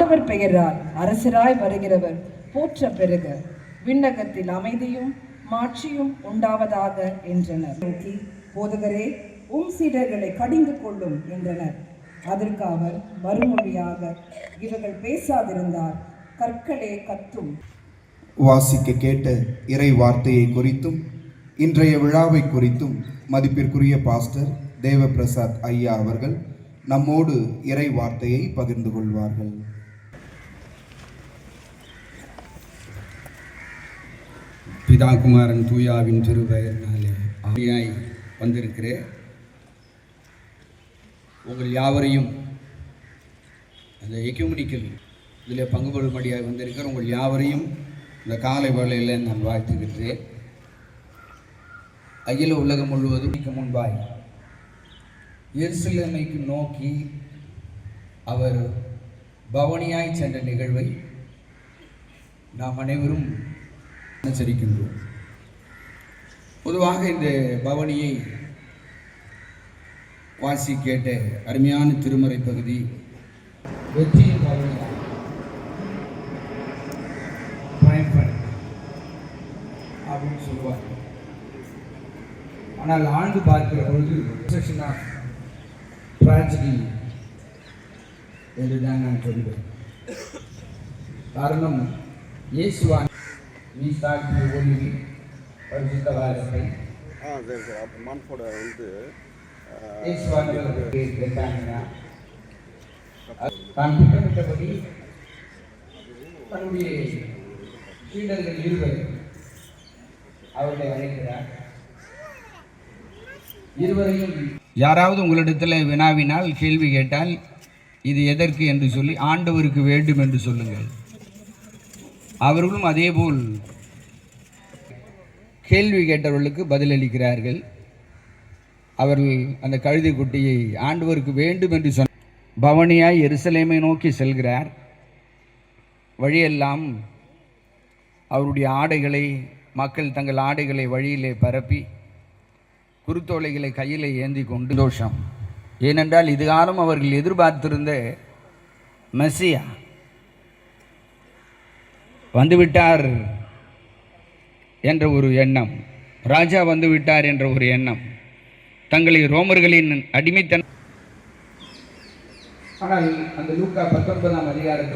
ஆண்டவர் பெயரால் அரசராய் வருகிறவர் போற்ற பெருக, விண்ணகத்தில் அமைதியும் மாட்சியும் உண்டாவதாக என்றனர். நோக்கி, போதகரே, சீடர்களை கடிந்து கொள்ளும் என்றனர். அதற்கு அவர் மறுமொழியாக, இவர்கள் பேசாதிருந்தால் கற்களே கத்தும். வாசிக்க கேட்ட இறை வார்த்தையை குறித்தும் இன்றைய விழாவை குறித்தும் மதிப்பிற்குரிய பாஸ்டர் தேவபிரசாத் ஐயா அவர்கள் நம்மோடு இறை வார்த்தையை பகிர்ந்து கொள்வார்கள். பிதா குமாரன் தூயாவின் திருப்பெயர்னாலே ஆவியாய் வந்திருக்கிறேன். உங்கள் யாவரையும் அந்த எக்யூமெனிக்கல் இதில் பங்கு கொள்ளும்படியாக வந்திருக்கிற உங்கள் யாவரையும் இந்த காலை வேளையில் நான் வாழ்த்துகின்றேன். அகில உலகம் முழுவதும் முன்பாய் எருசலேமைக்கு நோக்கி அவர் பவனியாய் சென்ற நிகழ்வை நாம் அனைவரும் அனுசரிக்கின்றோம். பொதுவாக இந்த பவனியை வாசி கேட்ட அருமையான திருமறை பகுதி வெற்றியின் பவனி அப்படின்னு சொல்லுவார். ஆனால் ஆண்டு பார்க்கிற பொழுது ட்ராஜடி என்று தான் நான் சொல்லுவேன். காரணம், இயேசுவான் நீ சாட்சி ஒளி பரிசுத்த வாரத்தை தான் திட்டமிட்டபடி தன்னுடைய சீடர்கள் இருவர் அவர்களை அழைக்கிறார். இருவரையும் யாராவது உங்களிடத்தில் வினாவினால், கேள்வி கேட்டால் இது எதற்கு என்று சொல்லி ஆண்டவருக்கு வேண்டும் என்று சொல்லுங்கள். அவர்களும் அதேபோல் கேள்வி கேட்டவர்களுக்கு பதிலளிக்கிறார்கள். அவர்கள் அந்த கழுதை குட்டியை ஆண்டவருக்கு வேண்டும் என்று சொன்ன பவனியாய் எருசலேமை நோக்கி செல்கிறார். வழியெல்லாம் அவருடைய ஆடைகளை, மக்கள் தங்கள் ஆடைகளை வழியிலே பரப்பி குருத்தோலைகளை கையில் ஏந்தி கொண்டு தோஷம். ஏனென்றால் இதுகாலம் அவர்கள் எதிர்பார்த்திருந்த மெசியா வந்துவிட்டார் என்ற ஒரு எண்ணம், ராஜா வந்துவிட்டார் என்ற ஒரு எண்ணம், தங்களை ரோமர்களின் அடிமைத்தனம். ஆனால் அந்த லூக்கா 19ஆம் அதிகாரத்தில்